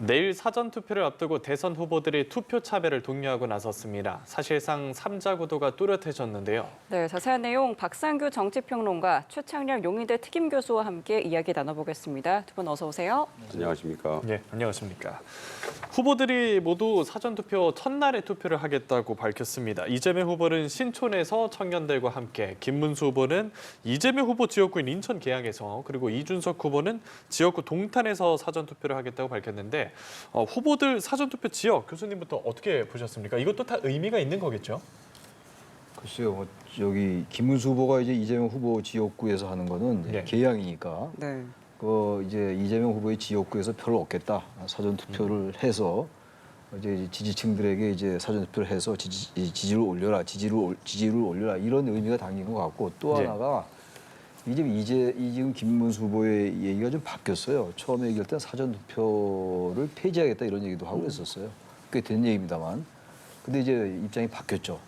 내일 사전투표를 앞두고 대선 후보들이 투표 참여를 독려하고 나섰습니다. 사실상 3자 구도가 뚜렷해졌는데요. 네, 자세한 내용 박상규 정치평론가, 최창렬 용의대 특임 교수와 함께 이야기 나눠보겠습니다. 두 분 어서 오세요. 안녕하십니까. 네, 안녕하십니까. 후보들이 모두 사전투표 첫날에 투표를 하겠다고 밝혔습니다. 이재명 후보는 신촌에서 청년들과 함께, 김문수 후보는 이재명 후보 지역구인 인천 계양에서, 그리고 이준석 후보는 지역구 동탄에서 사전투표를 하겠다고 밝혔는데 후보들 사전투표 지역, 교수님부터 어떻게 보셨습니까? 이것도 다 의미가 있는 거겠죠? 글쎄요, 여기 김문수 후보가 이제 이재명 후보 지역구에서 하는 거는 네. 계양이니까 네. 이제 이재명 후보의 지역구에서 표를 얻겠다, 사전 투표를 해서 이제 지지층들에게 이제 사전 투표를 해서 지지를 올려라, 지지를 올려라 이런 의미가 담긴 것 같고, 또 네. 하나가 지금 김문수 후보의 얘기가 좀 바뀌었어요. 처음에 얘기할 때 사전 투표를 폐지하겠다 이런 얘기도 하고 있었어요. 꽤 된 얘기입니다만, 근데 이제 입장이 바뀌었죠.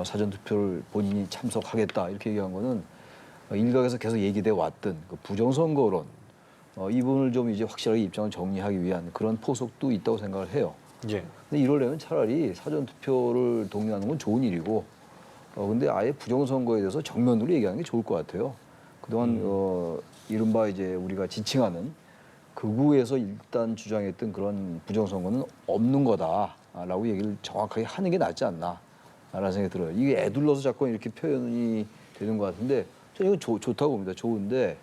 사전 투표를 본인이 참석하겠다 이렇게 얘기한 거는 일각에서 계속 얘기돼 왔던 그 부정선거론, 이 부분을 좀 이제 확실하게 입장을 정리하기 위한 그런 포석도 있다고 생각을 해요. 예. 근데 이러려면 차라리 사전 투표를 독려하는 건 좋은 일이고, 근데 아예 부정선거에 대해서 정면으로 얘기하는 게 좋을 것 같아요. 그동안 이른바 이제 우리가 지칭하는 극우에서 일단 주장했던 그런 부정선거는 없는 거다라고 얘기를 정확하게 하는 게 낫지 않나라는 생각이 들어요. 이게 애둘러서 자꾸 이렇게 표현이 되는 것 같은데, 저는 이건 좋다고 봅니다. 좋은데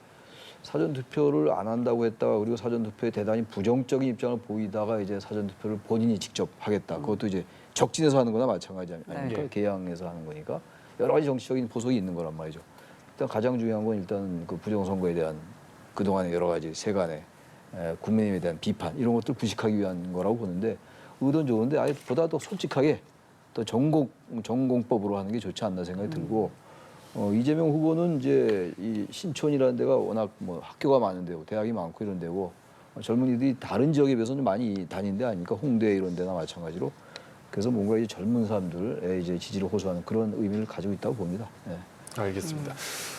사전투표를 안 한다고 했다가, 그리고 사전투표에 대단히 부정적인 입장을 보이다가 이제 사전투표를 본인이 직접 하겠다. 그것도 이제 적진에서 하는 거나 마찬가지 아닙니까? 네. 계양에서 하는 거니까 여러 가지 정치적인 포석이 있는 거란 말이죠. 일단 가장 중요한 건 일단 그 부정선거에 대한 그동안의 여러 가지 세간의 국민의힘에 대한 비판, 이런 것들 부식하기 위한 거라고 보는데, 의도는 좋은데 아예 보다 더 솔직하게 또 전공법으로 하는 게 좋지 않나 생각이 들고, 이재명 후보는 이제 이 신촌이라는 데가 워낙 뭐 학교가 많은 데고 대학이 많고 이런 데고, 젊은이들이 다른 지역에 비해서는 많이 다니는 데 아니니까, 홍대 이런 데나 마찬가지로. 그래서 뭔가 이제 젊은 사람들의 이제 지지를 호소하는 그런 의미를 가지고 있다고 봅니다. 네. 알겠습니다.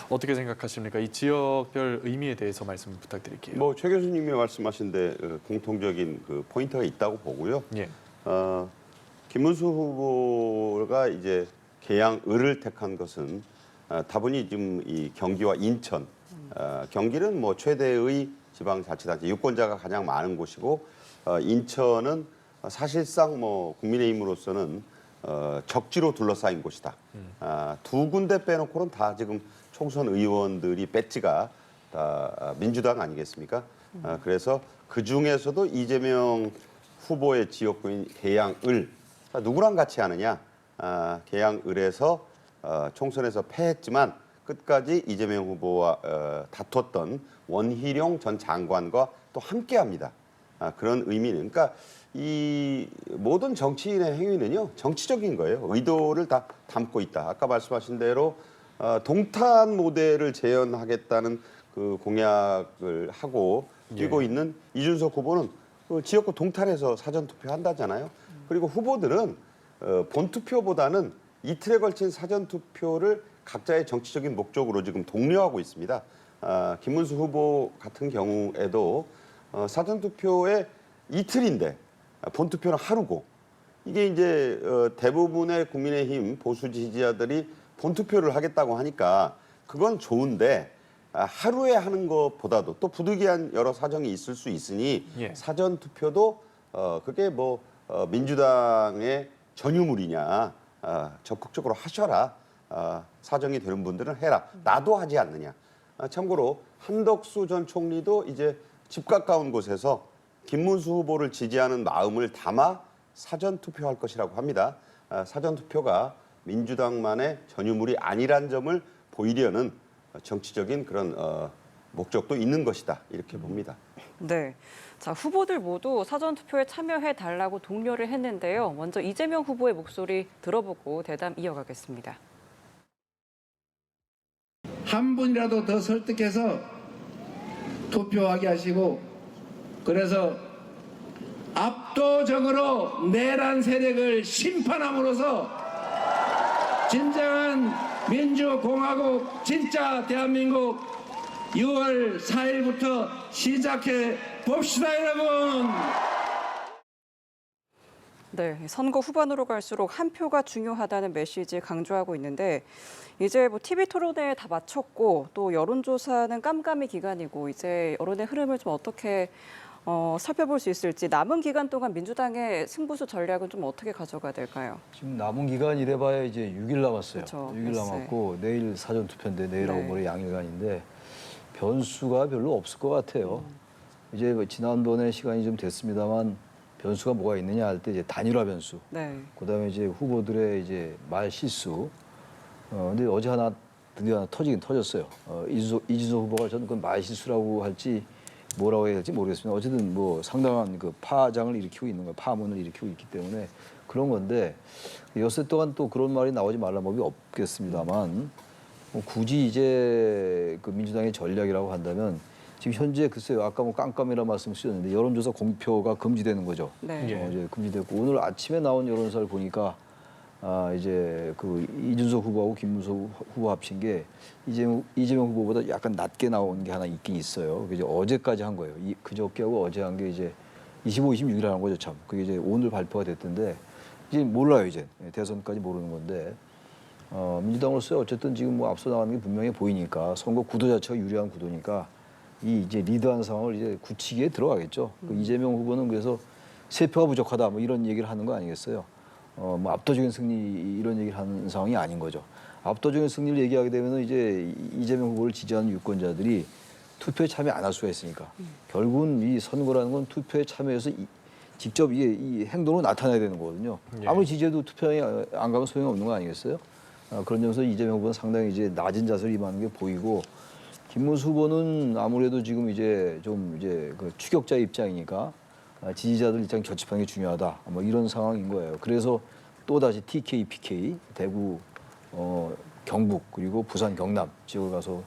어떻게 생각하십니까? 이 지역별 의미에 대해서 말씀 부탁드릴게요. 뭐 최 교수님이 말씀하신 데 공통적인 그 포인트가 있다고 보고요. 예. 김문수 후보가 이제 계양을을 택한 것은 다분히 지금 이 경기와 인천, 경기는 뭐 최대의 지방자치단체 유권자가 가장 많은 곳이고, 인천은 사실상 뭐 국민의힘으로서는 적지로 둘러싸인 곳이다. 두 군데 빼놓고는 다 지금 총선 의원들이 배지가 다 민주당 아니겠습니까? 그래서 그 중에서도 이재명 후보의 지역구인 계양을 누구랑 같이 하느냐? 계양을에서 총선에서 패했지만 끝까지 이재명 후보와 다퉜던 원희룡 전 장관과 또 함께합니다. 그런 의미는, 그러니까 이 모든 정치인의 행위는요 정치적인 거예요. 의도를 다 담고 있다. 아까 말씀하신 대로 동탄 모델을 재현하겠다는 그 공약을 하고 뛰고 있는 이준석 후보는 그 지역구 동탄에서 사전투표 한다잖아요. 그리고 후보들은 본투표보다는 이틀에 걸친 사전투표를 각자의 정치적인 목적으로 지금 독려하고 있습니다. 김문수 후보 같은 경우에도 사전투표에 이틀인데 본투표는 하루고, 이게 이제 대부분의 국민의힘 보수 지지자들이 본투표를 하겠다고 하니까 그건 좋은데, 하루에 하는 것보다도 또 부득이한 여러 사정이 있을 수 있으니 예. 사전투표도 그게 뭐 민주당의 전유물이냐, 적극적으로 하셔라, 사정이 되는 분들은 해라, 나도 하지 않느냐. 참고로 한덕수 전 총리도 이제 집 가까운 곳에서 김문수 후보를 지지하는 마음을 담아 사전투표할 것이라고 합니다. 사전투표가 민주당만의 전유물이 아니란 점을 보이려는 정치적인 그런 목적도 있는 것이다, 이렇게 봅니다. 네. 자, 후보들 모두 사전투표에 참여해달라고 독려를 했는데요. 먼저 이재명 후보의 목소리 들어보고 대담 이어가겠습니다. 한 분이라도 더 설득해서 투표하게 하시고, 그래서 압도적으로 내란 세력을 심판함으로써 진정한 민주공화국, 진짜 대한민국 6월 4일부터 시작해 봅시다, 여러분. 네, 선거 후반으로 갈수록 한 표가 중요하다는 메시지 강조하고 있는데 이제 뭐 TV 토론회 다 마쳤고 또 여론조사는 깜깜이 기간이고 이제 여론의 흐름을 좀 어떻게 살펴볼 수 있을지 남은 기간 동안 민주당의 승부수 전략은 좀 어떻게 가져가야 될까요? 지금 남은 기간 이래봐야 이제 6일 남았어요. 그렇죠. 6일 글쎄. 남았고 내일 사전 투표인데 내일하고 네. 모레 양일간인데 변수가 별로 없을 것 같아요. 이제 뭐 지난번에 시간이 좀 됐습니다만 변수가 뭐가 있느냐 할 때 이제 단일화 변수. 네. 그다음에 이제 후보들의 이제 말 실수. 근데 어제 드디어 하나 터지긴 터졌어요. 이준석 후보가 저는 그건 말 실수라고 할지 뭐라고 해야 될지 모르겠습니다. 어쨌든 뭐 상당한 그 파장을 일으키고 있는 거예요. 파문을 일으키고 있기 때문에 그런 건데 엿새 동안 또 그런 말이 나오지 말란 법이 없겠습니다만 뭐 굳이 이제 그 민주당의 전략이라고 한다면 지금 현재 글쎄요 아까 뭐 깜깜이라 말씀 주셨는데 여론조사 공표가 금지되는 거죠. 네. 예. 이제 금지됐고 오늘 아침에 나온 여론조사를 보니까 이제 그 이준석 후보하고 김문수 후보 합친 게 이재명 후보보다 약간 낮게 나온 게 하나 있긴 있어요. 그게 이제 어제까지 한 거예요. 그저께하고 어제 한 게 이제 25, 26이라는 거죠 참. 그게 이제 오늘 발표가 됐던데 이제 몰라요 이제 대선까지 모르는 건데 민주당으로서 어쨌든 지금 뭐 앞서 나가는 게 분명히 보이니까 선거 구도 자체가 유리한 구도니까 이 이제 리드한 상황을 이제 굳히기에 들어가겠죠. 그 이재명 후보는 그래서 3표가 부족하다 뭐 이런 얘기를 하는 거 아니겠어요? 뭐 압도적인 승리 이런 얘기를 하는 상황이 아닌 거죠. 압도적인 승리를 얘기하게 되면 이제 이재명 후보를 지지하는 유권자들이 투표에 참여 안 할 수가 있으니까 결국은 이 선거라는 건 투표에 참여해서 직접 이 행동으로 나타내야 되는 거거든요. 예. 아무리 지지해도 투표에 안 가면 소용이 없는 거 아니겠어요? 그런 점에서 이재명 후보는 상당히 이제 낮은 자세를 임하는 게 보이고 김문수 후보는 아무래도 지금 이제 좀 이제 그 추격자 입장이니까 지지자들 입장 결집하는 게 중요하다. 뭐 이런 상황인 거예요. 그래서 또 다시 TK, PK 대구, 경북 그리고 부산, 경남 지역을 가서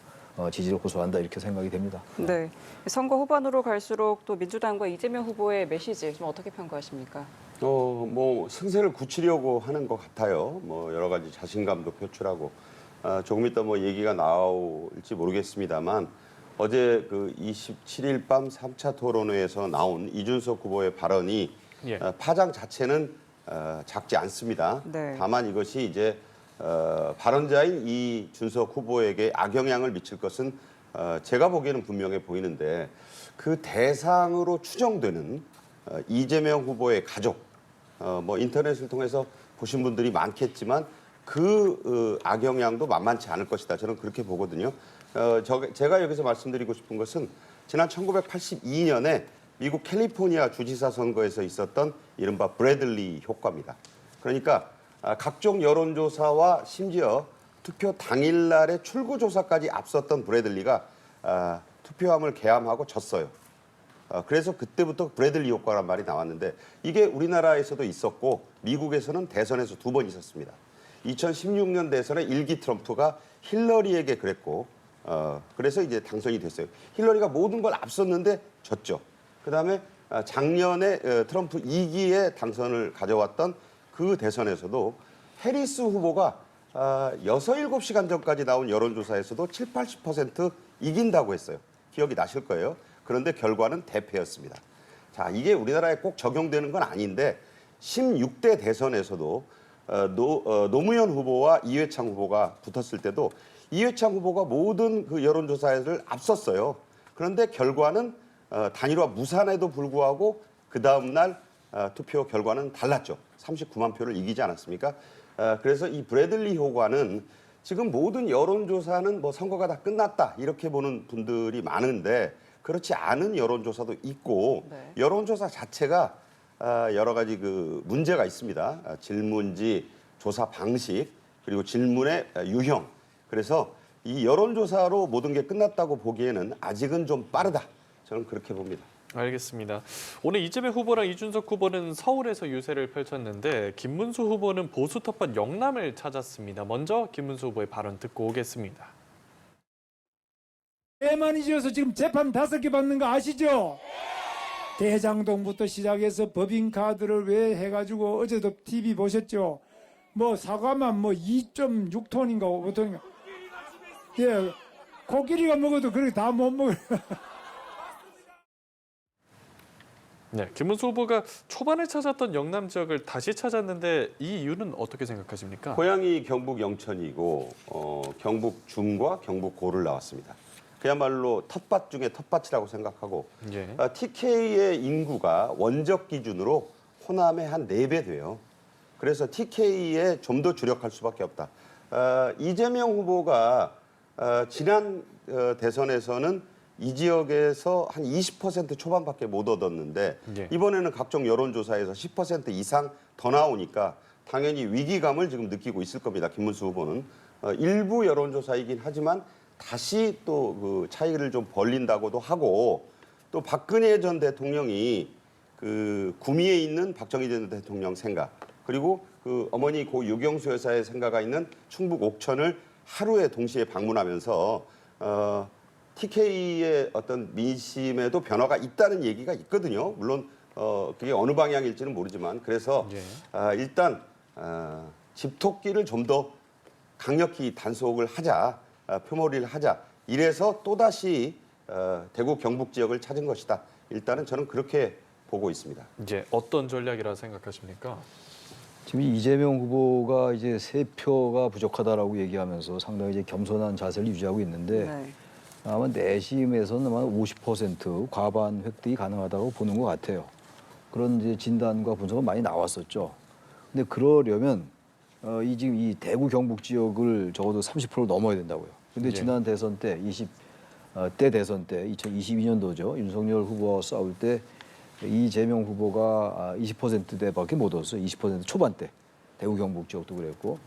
지지를 호소한다 이렇게 생각이 됩니다. 네. 선거 후반으로 갈수록 또 민주당과 이재명 후보의 메시지 좀 어떻게 평가하십니까? 뭐 승세를 굳히려고 하는 것 같아요. 뭐 여러 가지 자신감도 표출하고 조금 이따 뭐 얘기가 나올지 모르겠습니다만 어제 그 27일 밤 3차 토론회에서 나온 이준석 후보의 발언이 예. 파장 자체는 작지 않습니다. 네. 다만 이것이 이제 발언자인 이준석 후보에게 악영향을 미칠 것은 제가 보기에는 분명해 보이는데 그 대상으로 추정되는 이재명 후보의 가족, 뭐 인터넷을 통해서 보신 분들이 많겠지만 그 악영향도 만만치 않을 것이다. 저는 그렇게 보거든요. 제가 여기서 말씀드리고 싶은 것은 지난 1982년에 미국 캘리포니아 주지사 선거에서 있었던 이른바 브래들리 효과입니다. 그러니까 각종 여론조사와 심지어 투표 당일날의 출구조사까지 앞섰던 브래들리가 투표함을 개함하고 졌어요. 그래서 그때부터 브래들리 효과란 말이 나왔는데 이게 우리나라에서도 있었고 미국에서는 대선에서 2번 있었습니다. 2016년 대선에 1기 트럼프가 힐러리에게 그랬고 그래서 이제 당선이 됐어요. 힐러리가 모든 걸 앞섰는데 졌죠. 그다음에 작년에 트럼프 2기에 당선을 가져왔던 그 대선에서도 해리스 후보가 6, 7시간 전까지 나온 여론조사에서도 7, 80% 이긴다고 했어요. 기억이 나실 거예요. 그런데 결과는 대패였습니다. 자, 이게 우리나라에 꼭 적용되는 건 아닌데 16대 대선에서도 노무현 후보와 이회창 후보가 붙었을 때도 이회창 후보가 모든 그 여론조사를 앞섰어요. 그런데 결과는 단일화 무산에도 불구하고 그 다음 날 투표 결과는 달랐죠. 39만 표를 이기지 않았습니까? 그래서 이 브래들리 효과는 지금 모든 여론조사는 뭐 선거가 다 끝났다 이렇게 보는 분들이 많은데 그렇지 않은 여론조사도 있고 네. 여론조사 자체가 여러 가지 그 문제가 있습니다. 질문지, 조사 방식, 그리고 질문의 유형. 그래서 이 여론조사로 모든 게 끝났다고 보기에는 아직은 좀 빠르다. 저는 그렇게 봅니다. 알겠습니다. 오늘 이재명 후보랑 이준석 후보는 서울에서 유세를 펼쳤는데 김문수 후보는 보수 텃밭 영남을 찾았습니다. 먼저 김문수 후보의 발언 듣고 오겠습니다. 왜 많이 지어서 지금 재판 5개 받는 거 아시죠? 대장동부터 시작해서 법인카드를 왜 해가지고 어제도 TV 보셨죠? 뭐 사과만 뭐 2.6톤인가 5톤인가. 예, 코끼리가 먹어도 그렇게 다 못 먹어요. 네, 김문수 후보가 초반에 찾았던 영남 지역을 다시 찾았는데 이 이유는 어떻게 생각하십니까? 고향이 경북 영천이고 경북 중과 경북 고를 나왔습니다. 그야말로 텃밭 중에 텃밭이라고 생각하고 예. TK의 인구가 원적 기준으로 호남의 한 4배 돼요. 그래서 TK에 좀 더 주력할 수밖에 없다. 이재명 후보가 지난 대선에서는 이 지역에서 한 20% 초반밖에 못 얻었는데 예. 이번에는 각종 여론조사에서 10% 이상 더 나오니까 당연히 위기감을 지금 느끼고 있을 겁니다. 김문수 후보는 일부 여론조사이긴 하지만 다시 또 그 차이를 좀 벌린다고도 하고 또 박근혜 전 대통령이 그 구미에 있는 박정희 전 대통령 생각 그리고 그 어머니 고 유경수 여사의 생가가 있는 충북 옥천을 하루에 동시에 방문하면서 TK의 어떤 민심에도 변화가 있다는 얘기가 있거든요. 물론 그게 어느 방향일지는 모르지만 그래서 예. 일단 집토끼를 좀 더 강력히 단속을 하자, 표몰이를 하자. 이래서 또다시 대구 경북 지역을 찾은 것이다. 일단은 저는 그렇게 보고 있습니다. 이제 어떤 전략이라 생각하십니까? 지금 이재명 후보가 이제 3표가 부족하다라고 얘기하면서 상당히 이제 겸손한 자세를 유지하고 있는데 네. 아마 내심에서는 아마 50% 과반 획득이 가능하다고 보는 것 같아요. 그런 이제 진단과 분석은 많이 나왔었죠. 근데 그러려면 지금 이 대구 경북 지역을 적어도 30%를 넘어야 된다고요. 근데 예. 지난 대선 때 20대 대선 때 2022년도죠. 윤석열 후보와 싸울 때 이재명 후보가 20%대밖에 못 얻었어요. 20% 초반대. 대구 경북 지역도 그랬고.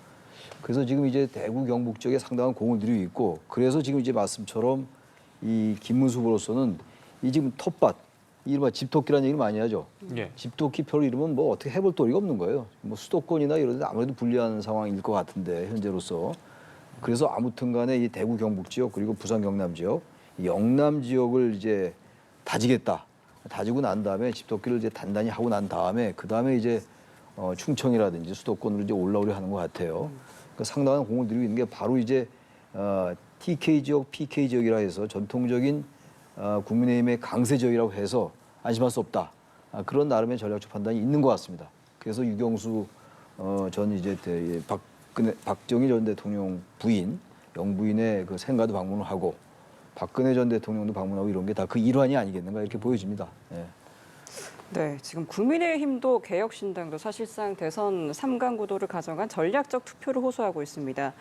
그래서 지금 이제 대구 경북 지역에 상당한 공을 들이고 있고 그래서 지금 이제 말씀처럼 이 김문수 후보로서는 이 지금 텃밭 이른바 집토끼라는 얘기를 많이 하죠. 예. 집토끼 표를 잃으면 뭐 어떻게 해볼 도리가 없는 거예요. 뭐 수도권이나 이런 데 아무래도 불리한 상황일 것 같은데 현재로서. 그래서 아무튼 간에 이 대구 경북 지역 그리고 부산 경남 지역 이 영남 지역을 이제 다지겠다. 다지고 난 다음에 집토끼를 이제 단단히 하고 난 다음에 그 다음에 이제 충청이라든지 수도권으로 이제 올라오려 하는 것 같아요. 그러니까 상당한 공을 들이고 있는 게 바로 이제 TK 지역, PK 지역이라 해서 전통적인 국민의힘의 강세 지역이라고 해서 안심할 수 없다. 그런 나름의 전략적 판단이 있는 것 같습니다. 그래서 유경수 전 이제 박정희 전 대통령 부인, 영부인의 그 생가도 방문을 하고 박근혜 전 대통령도 방문하고 이런 게 다 그 일환이 아니겠는가 이렇게 보여집니다. 예. 네, 지금 국민의힘도 개혁신당도 사실상 대선 3강 구도를 가져간 전략적 투표를 호소하고 있습니다.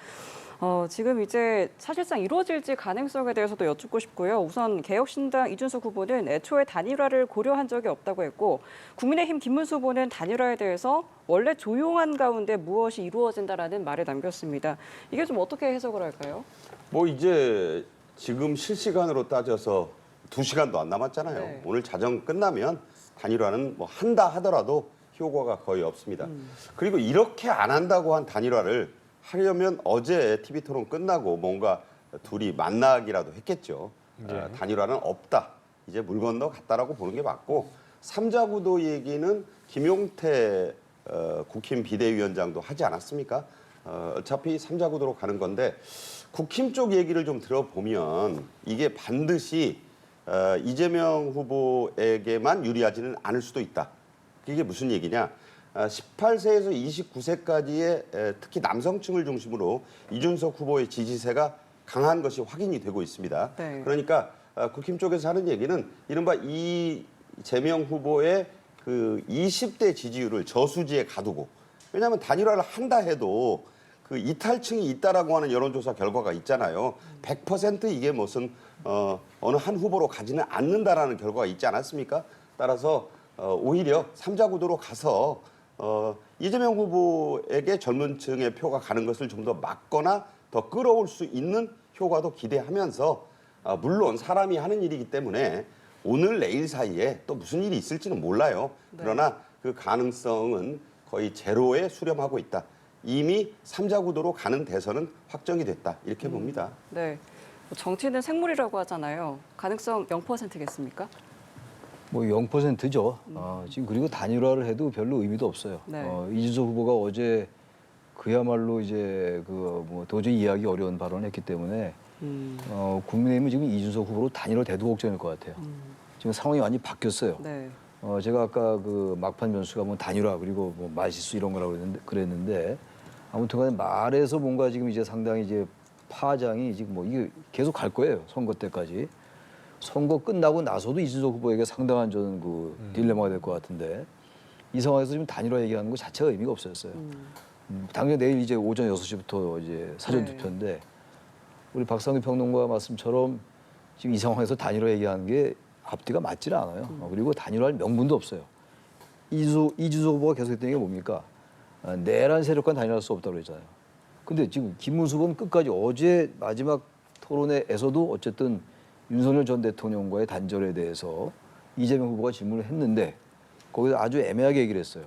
지금 이제 사실상 이루어질지 가능성에 대해서도 여쭙고 싶고요. 우선 개혁신당 이준석 후보는 애초에 단일화를 고려한 적이 없다고 했고 국민의힘 김문수 후보는 단일화에 대해서 원래 조용한 가운데 무엇이 이루어진다라는 말을 남겼습니다. 이게 좀 어떻게 해석을 할까요? 뭐 이제 지금 실시간으로 따져서 2시간도 안 남았잖아요. 네. 오늘 자정 끝나면 단일화는 뭐 한다 하더라도 효과가 거의 없습니다. 그리고 이렇게 안 한다고 한 단일화를 하려면 어제 TV토론 끝나고 뭔가 둘이 만나기라도 했겠죠. 네. 단일화는 없다. 이제 물 건너 갔다라고 보는 게 맞고 3자 구도 얘기는 김용태 국힘 비대위원장도 하지 않았습니까? 어차피 3자 구도로 가는 건데 국힘 쪽 얘기를 좀 들어보면 이게 반드시 이재명 후보에게만 유리하지는 않을 수도 있다. 이게 무슨 얘기냐? 18세에서 29세까지의 특히 남성층을 중심으로 이준석 후보의 지지세가 강한 것이 확인이 되고 있습니다. 네. 그러니까 국힘 쪽에서 하는 얘기는 이른바 이재명 후보의 그 20대 지지율을 저수지에 가두고 왜냐하면 단일화를 한다 해도 그 이탈층이 있다라고 하는 여론조사 결과가 있잖아요. 100% 이게 무슨 어느 한 후보로 가지는 않는다라는 결과가 있지 않았습니까? 따라서 오히려 3자 구도로 가서 이재명 후보에게 젊은 층의 표가 가는 것을 좀 더 막거나 더 끌어올 수 있는 효과도 기대하면서 물론 사람이 하는 일이기 때문에 오늘 내일 사이에 또 무슨 일이 있을지는 몰라요. 그러나 그 가능성은 거의 제로에 수렴하고 있다. 이미 3자 구도로 가는 대선은 확정이 됐다. 이렇게 봅니다. 네, 정치는 생물이라고 하잖아요. 가능성 0%겠습니까? 뭐 0%죠. 지금 그리고 단일화를 해도 별로 의미도 없어요. 네. 이준석 후보가 어제 그야말로 이제 뭐 도저히 이해하기 어려운 발언을 했기 때문에 국민의힘은 지금 이준석 후보로 단일화 대두 걱정일 것 같아요. 지금 상황이 완전히 바뀌었어요. 네. 제가 아까 그 막판 변수가 뭐 단일화 그리고 뭐 말실수 이런 거라고 그랬는데 아무튼간에 말에서 뭔가 지금 이제 상당히 이제 파장이 지금 뭐 이게 계속 갈 거예요. 선거 때까지. 선거 끝나고 나서도 이준석 후보에게 상당한 저는 그 딜레마가 될 것 같은데 이 상황에서 지금 단일화 얘기하는 것 자체가 의미가 없었어요. 당장 내일 이제 오전 6시부터 이제 사전 투표인데 우리 박상규 평론가 말씀처럼 지금 이 상황에서 단일화 얘기하는 게 앞뒤가 맞질 않아요. 그리고 단일화할 명분도 없어요. 이준석 후보가 계속 했던 게 뭡니까? 내란 세력과는 단일화할 수 없다고 그랬잖아요. 근데 지금 김문수 후보는 끝까지 어제 마지막 토론회에서도 어쨌든 윤석열 전 대통령과의 단절에 대해서 이재명 후보가 질문을 했는데 거기서 아주 애매하게 얘기를 했어요.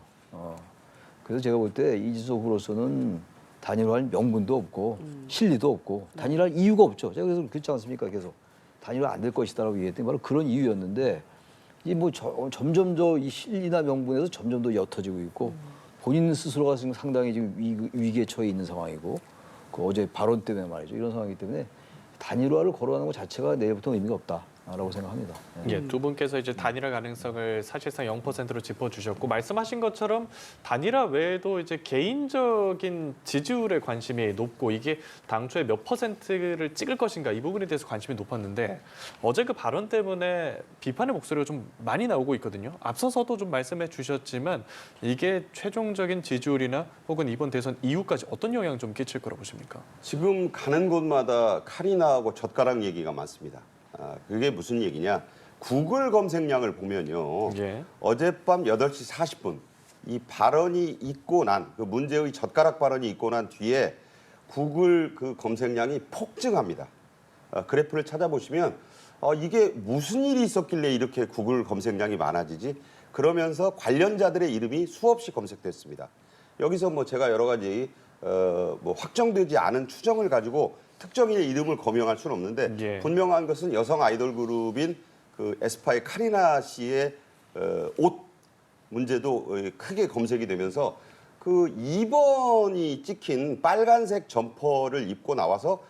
그래서 제가 볼 때 이준석 후보로서는 단일화할 명분도 없고 실리도 없고 단일화할 이유가 없죠. 제가 그래서 그렇지 않습니까? 계속 단일화 안 될 것이다라고 얘기했더니 바로 그런 이유였는데 이 뭐 점점 더 이 실리나 명분에서 점점 더 옅어지고 있고 본인 스스로가 지금 상당히 지금 위기에 처해 있는 상황이고 그 어제 발언 때문에 말이죠. 이런 상황이기 때문에 단일화를 거론하는 것 자체가 내일부터 의미가 없다라고 생각합니다. 예, 두 분께서 이제 단일화 가능성을 사실상 0%로 짚어주셨고 말씀하신 것처럼 단일화 외에도 이제 개인적인 지지율에 관심이 높고 이게 당초에 몇 %를 찍을 것인가 이 부분에 대해서 관심이 높았는데 어제 그 발언 때문에 비판의 목소리가 좀 많이 나오고 있거든요. 앞서서도 좀 말씀해 주셨지만 이게 최종적인 지지율이나 혹은 이번 대선 이후까지 어떤 영향을 좀 끼칠 거라고 보십니까? 지금 가는 곳마다 칼이나하고 젓가락 얘기가 많습니다. 그게 무슨 얘기냐? 구글 검색량을 보면요. 예. 어젯밤 8시 40분 이 발언이 있고 난 그 문제의 젓가락 발언이 있고 난 뒤에 구글 그 검색량이 폭증합니다. 그래프를 찾아보시면 이게 무슨 일이 있었길래 이렇게 구글 검색량이 많아지지? 그러면서 관련자들의 이름이 수없이 검색됐습니다. 여기서 뭐 제가 여러 가지 뭐 확정되지 않은 추정을 가지고 특정인의 이름을 거명할 수는 없는데 예. 분명한 것은 여성 아이돌 그룹인 그 에스파의 카리나 씨의 옷 문제도 크게 검색이 되면서 그 2번이 찍힌 빨간색 점퍼를 입고 나와서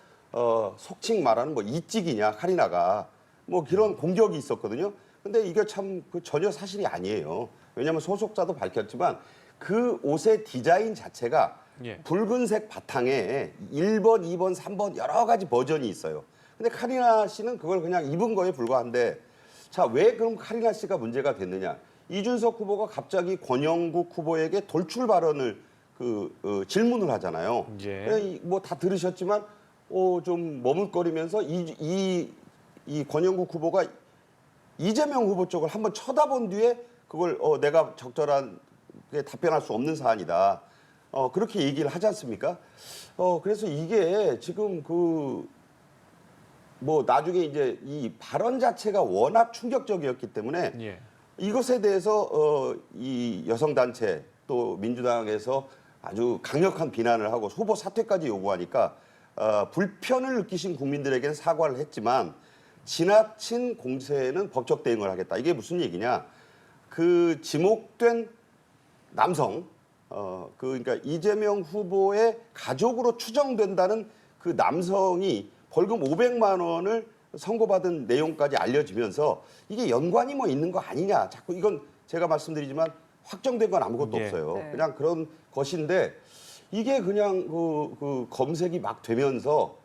속칭 말하는 뭐 이찍이냐 카리나가 뭐 그런 공격이 있었거든요. 근데 이게 참 전혀 사실이 아니에요. 왜냐하면 소속자도 밝혔지만 그 옷의 디자인 자체가 예. 붉은색 바탕에 1번, 2번, 3번 여러 가지 버전이 있어요. 근데 카리나 씨는 그걸 그냥 입은 거에 불과한데 자, 왜 그럼 카리나 씨가 문제가 됐느냐? 이준석 후보가 갑자기 권영국 후보에게 돌출 발언을 질문을 하잖아요. 예. 뭐 다 들으셨지만 좀 머뭇거리면서 이 권영국 후보가 이재명 후보 쪽을 한번 쳐다본 뒤에 그걸 내가 적절한 답변할 수 없는 사안이다. 그렇게 얘기를 하지 않습니까? 그래서 이게 지금 뭐 나중에 이제 이 발언 자체가 워낙 충격적이었기 때문에 예. 이것에 대해서 이 여성단체 또 민주당에서 아주 강력한 비난을 하고 후보 사퇴까지 요구하니까 불편을 느끼신 국민들에게는 사과를 했지만 지나친 공세에는 법적 대응을 하겠다. 이게 무슨 얘기냐? 그 지목된 남성 그러니까 이재명 후보의 가족으로 추정된다는 그 남성이 벌금 500만 원을 선고받은 내용까지 알려지면서 이게 연관이 뭐 있는 거 아니냐. 자꾸 이건 제가 말씀드리지만 확정된 건 아무것도 예. 없어요. 네. 그냥 그런 것인데 이게 그냥 그 검색이 막 되면서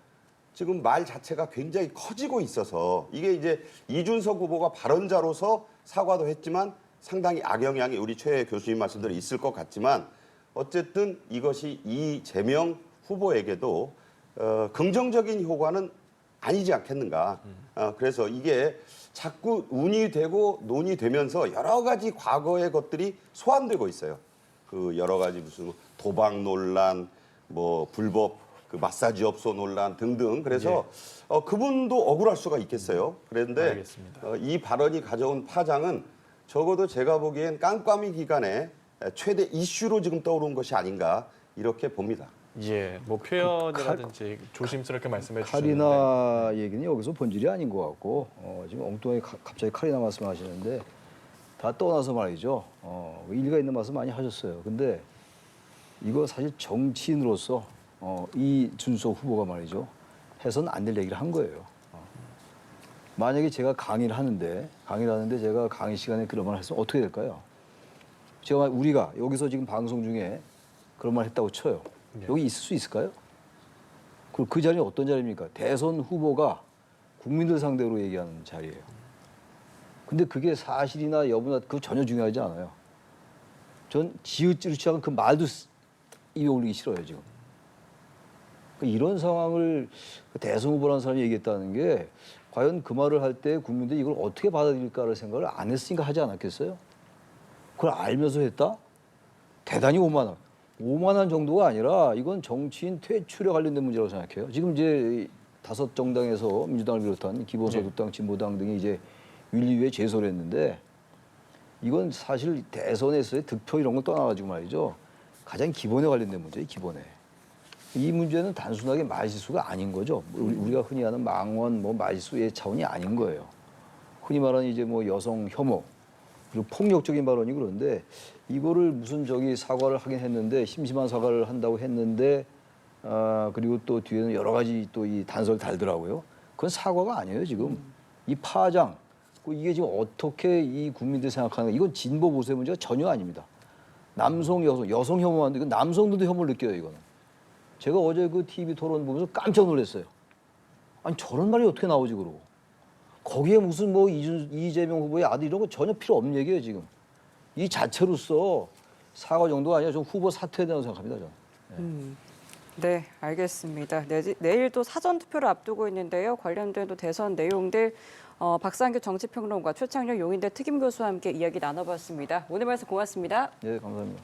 지금 말 자체가 굉장히 커지고 있어서 이게 이제 이준석 후보가 발언자로서 사과도 했지만 상당히 악영향이 우리 최 교수님 말씀대로 있을 것 같지만 어쨌든 이것이 이재명 후보에게도 긍정적인 효과는 아니지 않겠는가. 그래서 이게 자꾸 운이되고 논의되면서 여러 가지 과거의 것들이 소환되고 있어요. 그 여러 가지 무슨 도박 논란, 뭐 불법 그 마사지 업소 논란 등등. 그래서 그분도 억울할 수가 있겠어요. 그런데 알겠습니다. 이 발언이 가져온 파장은 적어도 제가 보기엔 깜깜이 기간에 최대 이슈로 지금 떠오른 것이 아닌가 이렇게 봅니다. 예, 뭐 표현이라든지 조심스럽게 말씀해 주셨는데 카리나 얘기는 여기서 본질이 아닌 것 같고 지금 엉뚱하게 갑자기 카리나 말씀하시는데 다 떠나서 말이죠. 일리가 있는 말씀 많이 하셨어요. 근데 이거 사실 정치인으로서 이준석 후보가 말이죠. 해서는 안 될 얘기를 한 거예요. 만약에 제가 강의를 하는데 제가 강의 시간에 그런 말 했으면 어떻게 될까요? 우리가 여기서 지금 방송 중에 그런 말 했다고 쳐요. 여기 있을 수 있을까요? 그리고 그 자리는 어떤 자리입니까? 대선 후보가 국민들 상대로 얘기하는 자리예요. 근데 그게 사실이나 여부나 그거 전혀 중요하지 않아요. 전 지읒지읒한 그 말도 입에 올리기 싫어요, 지금. 이런 상황을 대선 후보라는 사람이 얘기했다는 게 과연 그 말을 할 때 국민들이 이걸 어떻게 받아들일까를 생각을 안 했으니까 하지 않았겠어요? 그걸 알면서 했다? 대단히 오만한. 오만한 정도가 아니라 이건 정치인 퇴출에 관련된 문제라고 생각해요. 지금 이제 5정당에서 민주당을 비롯한 기본소득당, 진보당 등이 이제 윤리위에 제소를 했는데 이건 사실 대선에서의 득표 이런 걸 떠나가지고 말이죠. 가장 기본에 관련된 문제예요, 기본에. 이 문제는 단순하게 말실수가 아닌 거죠. 우리가 흔히 하는 망언, 말실수의 차원이 아닌 거예요. 흔히 말하는 이제 여성 혐오, 그리고 폭력적인 발언이 그런데 이거를 무슨 사과를 하긴 했는데 심심한 사과를 한다고 했는데 그리고 또 뒤에는 여러 가지 또 이 단서를 달더라고요. 그건 사과가 아니에요, 지금. 이 파장, 이게 지금 어떻게 이 국민들이 생각하는 이건 진보 보수의 문제가 전혀 아닙니다. 남성, 여성 혐오하는데 이건 남성들도 혐오를 느껴요, 이거는. 제가 어제 그 TV 토론 보면서 깜짝 놀랐어요. 아니 저런 말이 어떻게 나오지 그러고. 거기에 무슨 이재명 후보의 아들 이런 거 전혀 필요 없는 얘기예요, 지금. 이 자체로서 사과 정도가 아니라 좀 후보 사퇴해야 된다고 생각합니다, 저는. 네, 알겠습니다. 내일 또 사전 투표를 앞두고 있는데요. 관련된 또 대선 내용들 박상규 정치평론가, 최창렬 용인대 특임교수와 함께 이야기 나눠봤습니다. 오늘 말씀 고맙습니다. 네, 감사합니다.